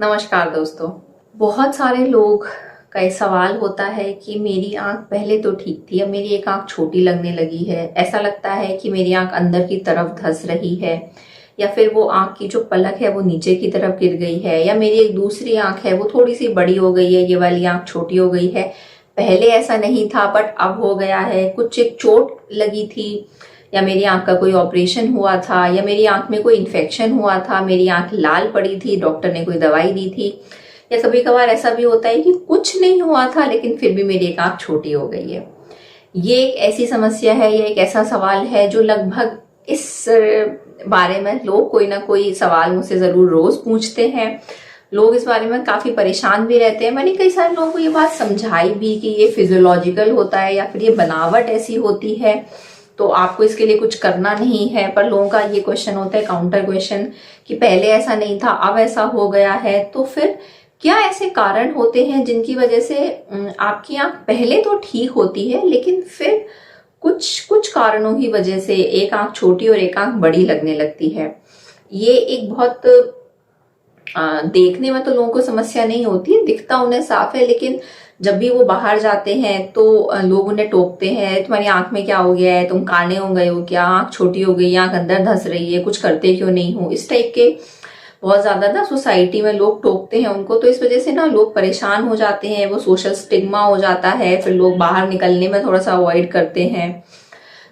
नमस्कार दोस्तों। बहुत सारे लोग का एक सवाल होता है कि मेरी आंख पहले तो ठीक थी, अब मेरी एक आंख छोटी लगने लगी है। ऐसा लगता है कि मेरी आंख अंदर की तरफ धंस रही है, या फिर वो आंख की जो पलक है वो नीचे की तरफ गिर गई है, या मेरी एक दूसरी आंख है वो थोड़ी सी बड़ी हो गई है, ये वाली आंख छोटी हो गई है। पहले ऐसा नहीं था बट अब हो गया है। कुछ एक चोट लगी थी, या मेरी आंख का कोई ऑपरेशन हुआ था, या मेरी आंख में कोई इन्फेक्शन हुआ था, मेरी आंख लाल पड़ी थी, डॉक्टर ने कोई दवाई दी थी। या कभी कभार ऐसा भी होता है कि कुछ नहीं हुआ था लेकिन फिर भी मेरी एक आंख छोटी हो गई है। ये एक ऐसी समस्या है, ये एक ऐसा सवाल है जो लगभग इस बारे में लोग कोई ना कोई सवाल मुझसे जरूर रोज पूछते हैं। लोग इस बारे में काफी परेशान भी रहते हैं। मैंने कई सारे लोगों को ये बात समझाई भी कि ये फिजियोलॉजिकल होता है या फिर ये बनावट ऐसी होती है, तो आपको इसके लिए कुछ करना नहीं है। पर लोगों का ये क्वेश्चन होता है, काउंटर क्वेश्चन, कि पहले ऐसा नहीं था अब ऐसा हो गया है। तो फिर क्या ऐसे कारण होते हैं जिनकी वजह से आपकी आंख पहले तो ठीक होती है लेकिन फिर कुछ कुछ कारणों की वजह से एक आंख छोटी और एक आंख बड़ी लगने लगती है। ये एक बहुत देखने में तो लोगों को समस्या नहीं होती, दिखता उन्हें साफ है, लेकिन जब भी वो बाहर जाते हैं तो लोग उन्हें टोकते हैं, तुम्हारी आंख में क्या हो गया है, तुम काने हो गए हो क्या, आंख छोटी हो गई, आंख अंदर धंस रही है, कुछ करते क्यों नहीं हो। इस टाइप के बहुत ज्यादा ना सोसाइटी में लोग टोकते हैं उनको, तो इस वजह से ना लोग परेशान हो जाते हैं, वो सोशल स्टिग्मा हो जाता है, फिर लोग बाहर निकलने में थोड़ा सा अवॉइड करते हैं।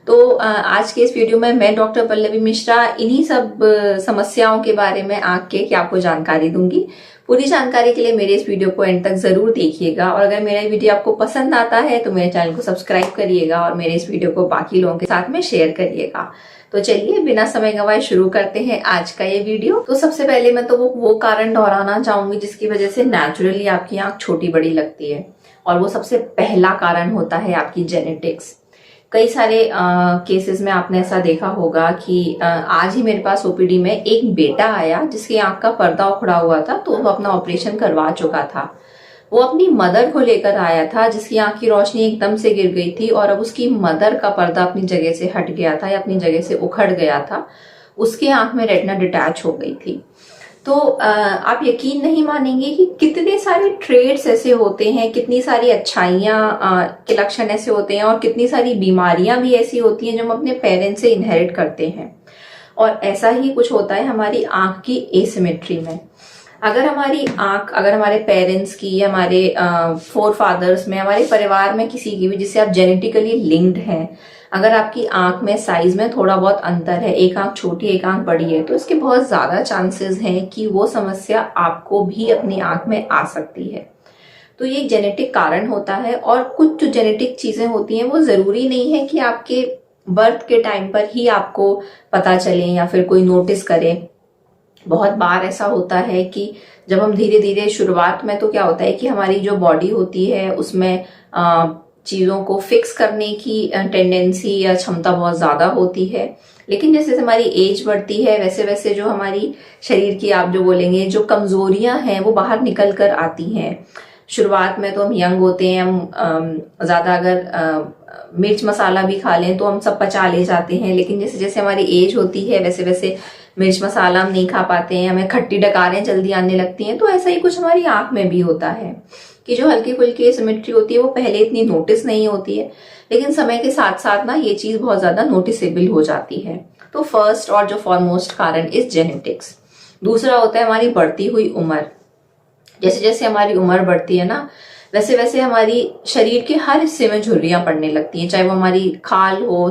तो आज के इस वीडियो में मैं डॉक्टर पल्लवी मिश्रा इन्हीं सब समस्याओं के बारे में आंख के की आपको जानकारी दूंगी। पूरी जानकारी के लिए मेरे इस वीडियो को एंड तक जरूर देखिएगा, और अगर मेरा वीडियो आपको पसंद आता है तो मेरे चैनल को सब्सक्राइब करिएगा और मेरे इस वीडियो को बाकी लोगों के साथ में शेयर करिएगा। तो चलिए बिना समय गंवाए शुरू करते हैं आज का ये वीडियो। तो सबसे पहले मैं तो वो कारण दोहराना चाहूंगी जिसकी वजह से नेचुरली आपकी आंख छोटी बड़ी लगती है, और वो सबसे पहला कारण होता है आपकी जेनेटिक्स। कई सारे केसेस में आपने ऐसा देखा होगा कि आज ही मेरे पास ओपीडी में एक बेटा आया जिसकी आंख का पर्दा उखड़ा हुआ था, तो वो अपना ऑपरेशन करवा चुका था। वो अपनी मदर को लेकर आया था जिसकी आंख की रोशनी एकदम से गिर गई थी, और अब उसकी मदर का पर्दा अपनी जगह से हट गया था या अपनी जगह से उखड़ गया था, उसके आंख में रेटिना डिटैच हो गई थी। तो आप यकीन नहीं मानेंगे कि कितने सारे ट्रेड्स ऐसे होते हैं, कितनी सारी अच्छाइयां के लक्षण ऐसे होते हैं, और कितनी सारी बीमारियां भी ऐसी होती हैं जो हम अपने पेरेंट्स से इनहेरिट करते हैं। और ऐसा ही कुछ होता है हमारी आंख की एसिमेट्री में। अगर हमारी आंख, अगर हमारे पेरेंट्स की, हमारे फोर फादर्स में, हमारे परिवार में किसी की भी जिससे आप जेनेटिकली लिंक्ड हैं, अगर आपकी आंख में साइज में थोड़ा बहुत अंतर है, एक आंख छोटी एक आंख बड़ी है, तो इसके बहुत ज्यादा चांसेस हैं कि वो समस्या आपको भी अपनी आंख में आ सकती है। तो ये जेनेटिक कारण होता है, और कुछ जो जेनेटिक चीजें होती हैं वो जरूरी नहीं है कि आपके बर्थ के टाइम पर ही आपको पता चले या फिर कोई नोटिस करे। बहुत बार ऐसा होता है कि जब हम धीरे धीरे, शुरुआत में तो क्या होता है कि हमारी जो बॉडी होती है उसमें चीजों को फिक्स करने की टेंडेंसी या क्षमता बहुत ज्यादा होती है, लेकिन जैसे जैसे हमारी एज बढ़ती है वैसे वैसे जो हमारी शरीर की, आप जो बोलेंगे, जो कमजोरियां हैं वो बाहर निकल कर आती हैं। शुरुआत में तो हम यंग होते हैं, हम ज्यादा अगर मिर्च मसाला भी खा लें तो हम सब पचा ले जाते हैं, लेकिन जैसे जैसे हमारी एज होती है वैसे वैसे मिर्च मसाला हम नहीं खा पाते हैं, हमें खट्टी डकारें जल्दी आने लगती हैं। तो ऐसा ही कुछ हमारी आंख में भी होता है कि जो हल्की फुल्की एसिमेट्री होती है वो पहले इतनी नोटिस नहीं होती है, लेकिन समय के साथ साथ ना ये चीज बहुत ज्यादा नोटिसेबल हो जाती है। तो फर्स्ट और जो फॉरमोस्ट कारण इज जेनेटिक्स। दूसरा होता है हमारी बढ़ती हुई उम्र। जैसे जैसे हमारी उम्र बढ़ती है ना, वैसे वैसे हमारी शरीर के हर हिस्से में झुर्रियां पड़ने लगती हैं, चाहे वो हमारी खाल हो,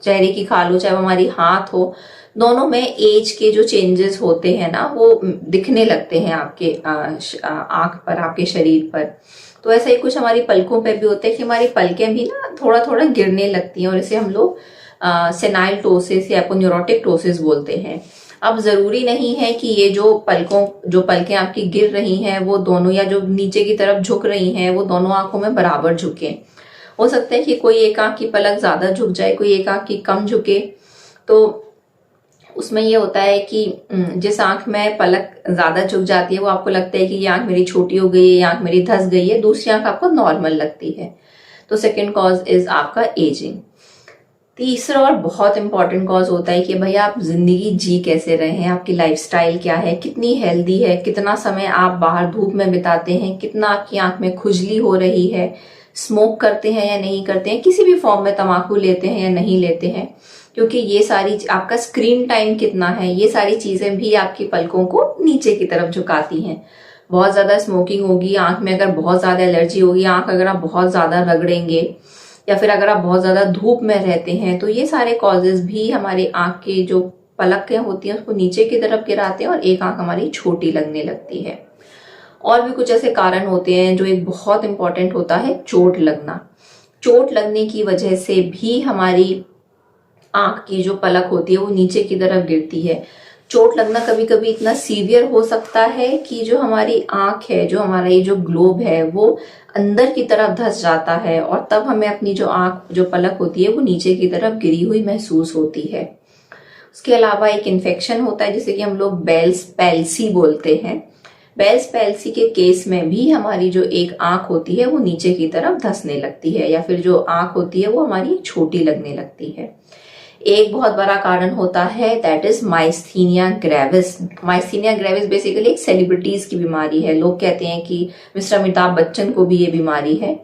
चेहरे की खाल हो, चाहे वो हमारी हाथ हो, दोनों में एज के जो चेंजेस होते हैं ना वो दिखने लगते हैं आपके आंख पर, आपके शरीर पर। तो ऐसा ही कुछ हमारी पलकों पे भी होता है कि हमारी पलकें भी ना थोड़ा थोड़ा गिरने लगती हैं, और इसे हम लोग सेनाइल टोसिस या एपोन्यूरोटिक टोसिस बोलते हैं। अब जरूरी नहीं है कि ये जो पलकें आपकी गिर रही हैं वो दोनों, या जो नीचे की तरफ झुक रही हैं वो दोनों आंखों में बराबर झुके। हो सकता है कि कोई एक आंख की पलक ज्यादा झुक जाए, कोई एक आंख की कम झुके। तो उसमें ये होता है कि जिस आंख में पलक ज्यादा झुक जाती है वो आपको लगता है कि ये आंख मेरी छोटी हो गई है, ये आंख मेरी धंस गई है, दूसरी आंख आपको नॉर्मल लगती है। तो सेकेंड कॉज इज आपका एजिंग। तीसरा और बहुत इंपॉर्टेंट कॉज होता है कि भैया आप जिंदगी जी कैसे रहे हैं, आपकी लाइफस्टाइल क्या है, कितनी हेल्दी है, कितना समय आप बाहर धूप में बिताते हैं, कितना आपकी आंख में खुजली हो रही है, स्मोक करते हैं या नहीं करते हैं, किसी भी फॉर्म में तंबाकू लेते हैं या नहीं लेते हैं, क्योंकि ये सारी आपका स्क्रीन टाइम कितना है, ये सारी चीजें भी आपकी पलकों को नीचे की तरफ झुकाती हैं। बहुत ज्यादा स्मोकिंग होगी, आंख में अगर बहुत ज्यादा एलर्जी होगी, आंख अगर आप बहुत ज्यादा रगड़ेंगे या फिर अगर आप बहुत ज्यादा धूप में रहते हैं, तो ये सारे कॉजेज भी हमारी आंख की जो पलकें होती हैं उसको नीचे की तरफ गिराते हैं और एक आंख हमारी छोटी लगने लगती है। और भी कुछ ऐसे कारण होते हैं जो एक बहुत इंपॉर्टेंट होता है चोट लगना। चोट लगने की वजह से भी हमारी आंख की जो पलक होती है वो नीचे की तरफ गिरती है। चोट लगना कभी कभी इतना सीवियर हो सकता है कि जो हमारी आंख है, जो हमारा ये जो ग्लोब है, वो अंदर की तरफ धंस जाता है और तब हमें अपनी जो आंख जो पलक होती है वो नीचे की तरफ गिरी हुई महसूस होती है। उसके अलावा एक इन्फेक्शन होता है जिसे कि हम लोग बेल्स पैल्सी बोलते हैं। बेल्स पैल्सी के केस में भी हमारी जो एक आंख होती है वो नीचे की तरफ धंसने लगती है या फिर जो आंख होती है वो हमारी छोटी लगने लगती है। एक बहुत बड़ा कारण होता है that is myasthenia gravis. Myasthenia gravis basically एक सेलिब्रिटीज की बीमारी है। लोग कहते हैं कि मिस्टर अमिताभ बच्चन को भी ये बीमारी है।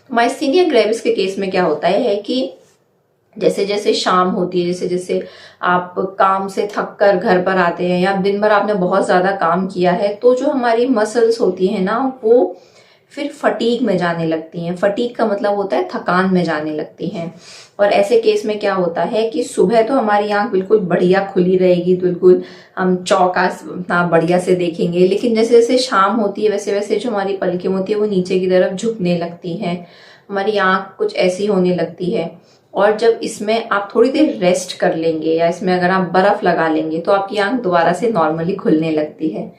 माइस्थीनिया ग्रेविस के केस में क्या होता है कि जैसे जैसे शाम होती है, जैसे जैसे आप काम से थक कर घर पर आते हैं या दिन भर आपने बहुत ज्यादा काम किया है, तो जो हमारी मसल्स होती है ना वो फिर फटीग में जाने लगती हैं। फटीग का मतलब होता है थकान में जाने लगती हैं। और ऐसे केस में क्या होता है कि सुबह तो हमारी आंख बिल्कुल बढ़िया खुली रहेगी, बिल्कुल हम चौकास बढ़िया से देखेंगे, लेकिन जैसे जैसे शाम होती है वैसे वैसे जो हमारी पलकें होती है वो नीचे की तरफ झुकने लगती हैं, हमारी आंख कुछ ऐसी होने लगती है। और जब इसमें आप थोड़ी देर रेस्ट कर लेंगे या इसमें अगर आप बर्फ लगा लेंगे तो आपकी आंख दोबारा से नॉर्मली खुलने लगती है।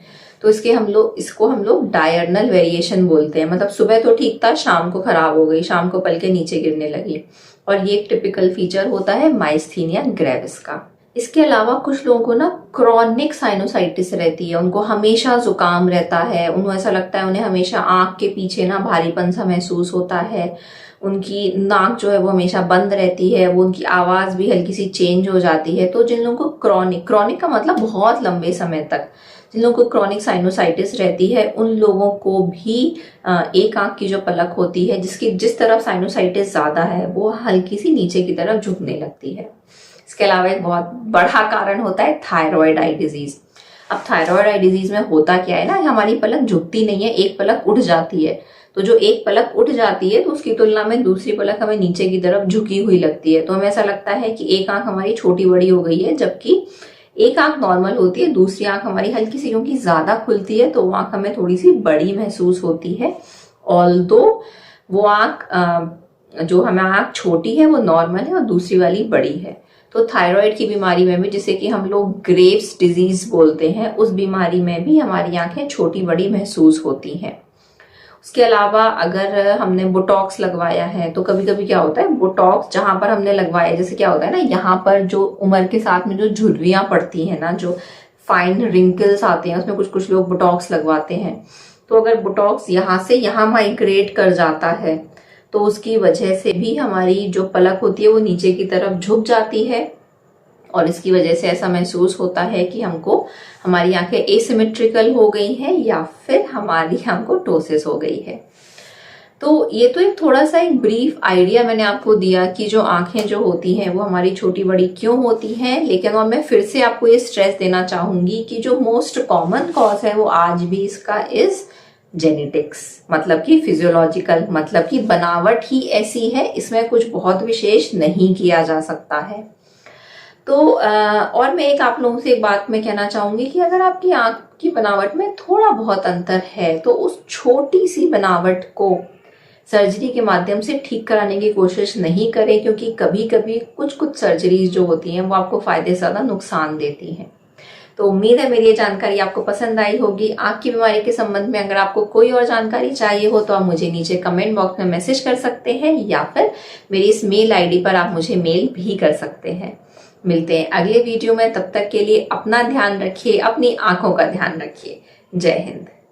तो इसको हम लोग डायरनल वेरिएशन बोलते हैं। मतलब सुबह तो ठीक था, शाम को खराब हो गई, शाम को पलके नीचे गिरने लगी। और ये एक टिपिकल फीचर होता है माइस्थीनिया ग्रेविस का। इसके अलावा कुछ लोगों को ना क्रॉनिक साइनोसाइटिस रहती है, उनको हमेशा जुकाम रहता है, उन्हें ऐसा लगता है उन्हें हमेशा आंख के पीछे ना भारीपन सा महसूस होता है, उनकी नाक जो है वो हमेशा बंद रहती है, वो उनकी आवाज भी हल्की सी चेंज हो जाती है। तो जिन लोगों को क्रॉनिक का मतलब बहुत लंबे समय तक, जिन लोगों को क्रॉनिक साइनोसाइटिस रहती है उन लोगों को भी एक आंख की जो पलक होती है जिस तरफ साइनोसाइटिस ज्यादा है वो हल्की सी नीचे की तरफ झुकने लगती है। इसके अलावा एक बहुत बड़ा कारण होता है थायराइड आई डिजीज। अब थायराइड आई डिजीज में होता क्या है ना, हमारी पलक झुकती नहीं है, एक पलक उठ जाती है। तो जो एक पलक उठ जाती है तो उसकी तुलना में दूसरी पलक हमें नीचे की तरफ झुकी हुई लगती है। तो हमें ऐसा लगता है कि एक आंख हमारी छोटी बड़ी हो गई है, जबकि एक आंख नॉर्मल होती है, दूसरी आंख हमारी हल्की सी क्योंकि ज्यादा खुलती है तो वो आंख हमें थोड़ी सी बड़ी महसूस होती है। ऑल्दो वो आंख जो हमें आंख छोटी है वो नॉर्मल है और दूसरी वाली बड़ी है। तो थायराइड की बीमारी में भी, जिसे कि हम लोग ग्रेव्स डिजीज बोलते हैं, उस बीमारी में भी हमारी आंखें छोटी बड़ी महसूस होती हैं। उसके अलावा अगर हमने बोटॉक्स लगवाया है तो कभी कभी क्या होता है, बोटॉक्स जहां पर हमने लगवाया, जैसे क्या होता है ना, यहाँ पर जो उम्र के साथ में जो झुर्रियां पड़ती है ना, जो फाइन रिंकल्स आते हैं, उसमें कुछ कुछ लोग बोटॉक्स लगवाते हैं। तो अगर बोटॉक्स यहाँ से यहाँ माइग्रेट कर जाता है तो उसकी वजह से भी हमारी जो पलक होती है वो नीचे की तरफ झुक जाती है और इसकी वजह से ऐसा महसूस होता है कि हमारी आंखें एसिमेट्रिकल हो गई हैं या फिर हमारी आंखों टोसिस हो गई है। तो ये तो एक थोड़ा सा एक ब्रीफ आइडिया मैंने आपको दिया कि जो आंखें जो होती हैं वो हमारी छोटी बड़ी क्यों होती हैं। लेकिन और मैं फिर से आपको ये स्ट्रेस देना चाहूंगी कि जो मोस्ट कॉमन कॉज है वो आज भी इसका इज जेनेटिक्स, मतलब कि फिजियोलॉजिकल, मतलब कि बनावट ही ऐसी है, इसमें कुछ बहुत विशेष नहीं किया जा सकता है। तो और मैं आप लोगों से एक बात मैं कहना चाहूंगी कि अगर आपकी आंख की बनावट में थोड़ा बहुत अंतर है तो उस छोटी सी बनावट को सर्जरी के माध्यम से ठीक कराने की कोशिश नहीं करें, क्योंकि कभी कभी कुछ सर्जरीज जो होती हैं वो आपको फायदे से ज्यादा नुकसान देती हैं। तो उम्मीद है मेरी ये जानकारी आपको पसंद आई होगी। आंख की बीमारी के संबंध में अगर आपको कोई और जानकारी चाहिए हो तो आप मुझे नीचे कमेंट बॉक्स में मैसेज कर सकते हैं या फिर मेरी इस मेल आईडी पर आप मुझे मेल भी कर सकते हैं। मिलते हैं अगले वीडियो में, तब तक के लिए अपना ध्यान रखिए, अपनी आंखों का ध्यान रखिए। जय हिंद।